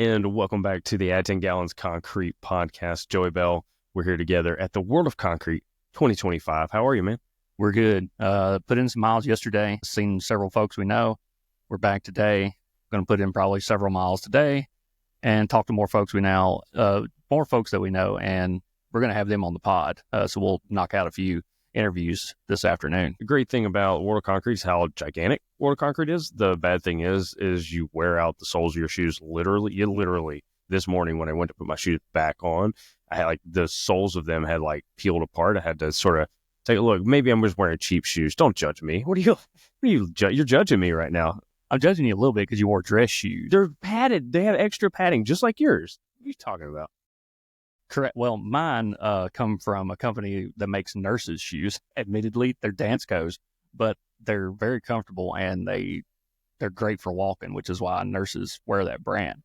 And welcome back to the Add 10 Gallons Concrete podcast. Joey Bell, we're here together at the World of Concrete 2025. How are you, man? We're good. Put in some miles yesterday, seen several folks we know. We're back today. Going to put in probably several miles today and talk to more folks more folks that we know, and we're going to have them on the pod. So we'll knock out a few interviews this afternoon. The great thing about World of Concrete is how gigantic World of Concrete is. The bad thing is you wear out the soles of your shoes literally. This morning when I went to put my shoes back on, I had the soles of them had peeled apart. I had to sort of take a look. Maybe I'm just wearing cheap shoes. Don't judge me. You're judging me right now. I'm judging you a little bit because you wore dress shoes. They're padded. They have extra padding just like yours. What are you talking about? Correct. Well, mine come from a company that makes nurses' shoes. Admittedly, they're Danskos, but they're very comfortable and they're great for walking, which is why nurses wear that brand.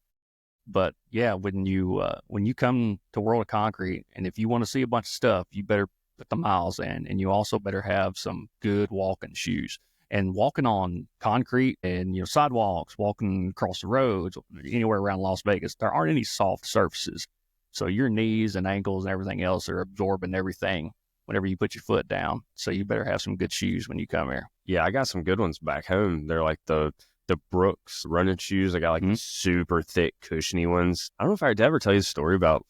But yeah, when you come to World of Concrete, and if you want to see a bunch of stuff, you better put the miles in, and you also better have some good walking shoes. And walking on concrete and sidewalks, walking across the roads, anywhere around Las Vegas, there aren't any soft surfaces. So your knees and ankles and everything else are absorbing everything whenever you put your foot down. So you better have some good shoes when you come here. Yeah, I got some good ones back home. They're like the Brooks running shoes. I got these super thick, cushiony ones. I don't know if I did ever tell you the story about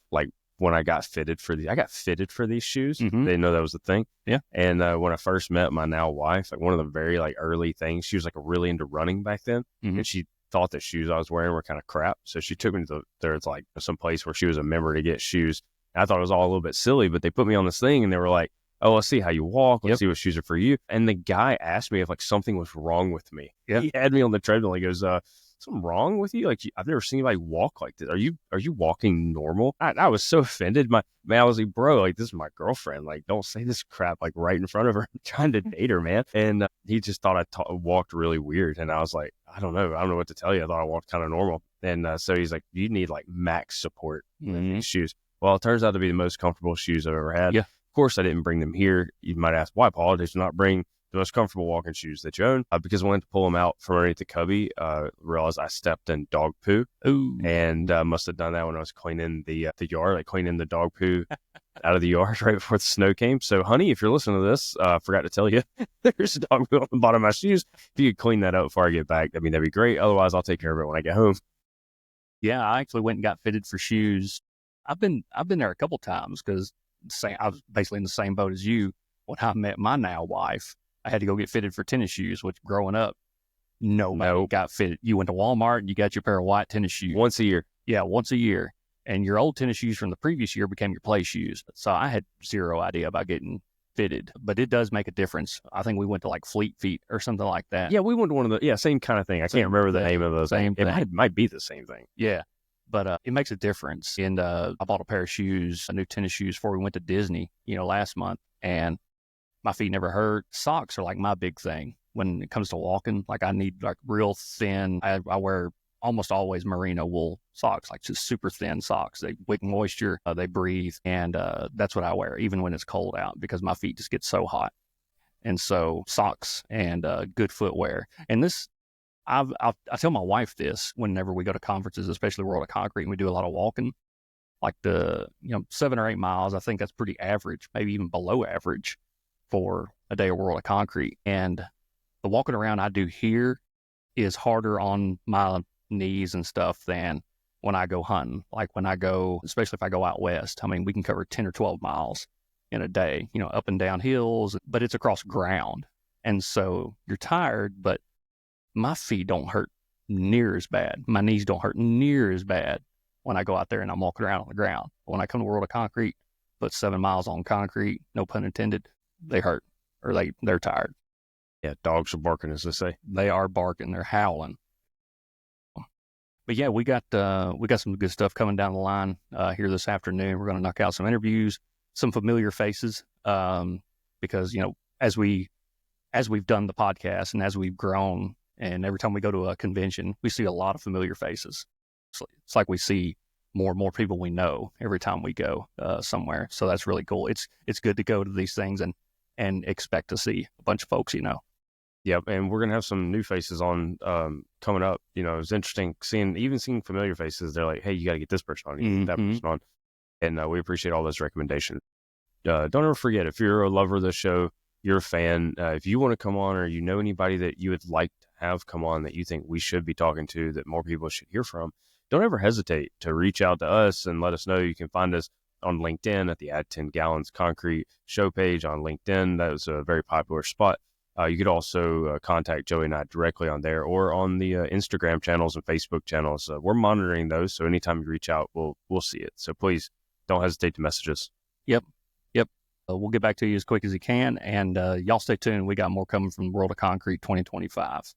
when I got fitted for these. I got fitted for these shoes. They didn't know that was a thing. Yeah. And when I first met my now wife, one of the very early things, she was really into running back then, and she thought the shoes I was wearing were kind of crap. So she took me to there's some place where she was a member to get shoes. And I thought it was all a little bit silly, but they put me on this thing and they were like, "Oh, let's see how you walk. Let's see what shoes are for you." And the guy asked me if something was wrong with me. Yeah. He had me on the treadmill. He goes, "Something wrong with you? I've never seen anybody walk like this. Are you walking normal?" I was so offended. I was like, "Bro, this is my girlfriend. Don't say this crap right in front of her. I'm trying to date her, man." And he just thought I walked really weird. And I was like, I don't know what to tell you. I thought I walked kind of normal. And so he's like, "You need max support with these shoes." Well, it turns out to be the most comfortable shoes I've ever had. Yeah. Of course, I didn't bring them here. You might ask, why, Paul, did you not bring the most comfortable walking shoes that you own? Because I went to pull them out from underneath the cubby, realized I stepped in dog poo. Ooh. And must have done that when I was cleaning the yard, cleaning the dog poo out of the yard right before the snow came. So, honey, if you're listening to this, I forgot to tell you, there's dog poo on the bottom of my shoes. If you could clean that up before I get back, that'd be great. Otherwise, I'll take care of it when I get home. Yeah, I actually went and got fitted for shoes. I've been there a couple times because I was basically in the same boat as you. When I met my now wife, I had to go get fitted for tennis shoes, which growing up, nobody got fitted. You went to Walmart and you got your pair of white tennis shoes. Once a year. Yeah, once a year. And your old tennis shoes from the previous year became your play shoes. So I had zero idea about getting fitted, but it does make a difference. I think we went to Fleet Feet or something like that. Yeah, we went to one of the, same kind of thing. I can't remember the name of those. It might be the same thing. Yeah. But it makes a difference. And I bought a pair of shoes, new tennis shoes, before we went to Disney, last month. And my feet never hurt. Socks are my big thing when it comes to walking. I need real thin. I wear almost always merino wool socks, just super thin socks. They wick moisture, they breathe. And that's what I wear, even when it's cold out, because my feet just get so hot. And so socks and good footwear. And this, I tell my wife this whenever we go to conferences, especially World of Concrete, and we do a lot of walking, 7 or 8 miles. I think that's pretty average, maybe even below average for a day of World of Concrete. And the walking around I do here is harder on my knees and stuff than when I go hunting. When I go, especially if I go out west, we can cover 10 or 12 miles in a day, up and down hills, but it's across ground. And so you're tired, but my feet don't hurt near as bad. My knees don't hurt near as bad when I go out there and I'm walking around on the ground. When I come to World of Concrete, put 7 miles on concrete, no pun intended, they hurt or they're tired. Yeah, dogs are barking, as they say. They are barking. They're howling. But yeah, we got some good stuff coming down the line here this afternoon. We're going to knock out some interviews, some familiar faces, because as we've done the podcast and as we've grown. And every time we go to a convention, we see a lot of familiar faces. It's like we see more and more people we know every time we go somewhere. So that's really cool. It's good to go to these things and expect to see a bunch of folks, Yep, and we're gonna have some new faces on coming up. You know, it's interesting seeing familiar faces. They're like, hey, you got to get this person on, you gotta get that person on, and we appreciate all those recommendations. Don't ever forget, if you're a lover of the show, you're a fan, if you want to come on, or you know anybody that you would like to have come on that you think we should be talking to, that more people should hear from, don't ever hesitate to reach out to us and let us know. You can find us on LinkedIn at the Add 10 Gallons Concrete show page on LinkedIn. That was a very popular spot. You could also contact Joey and I directly on there, or on the Instagram channels and Facebook channels. We're monitoring those, so anytime you reach out, we'll see it. So please don't hesitate to message us. Yep. We'll get back to you as quick as we can, and y'all stay tuned. We got more coming from the World of Concrete 2025.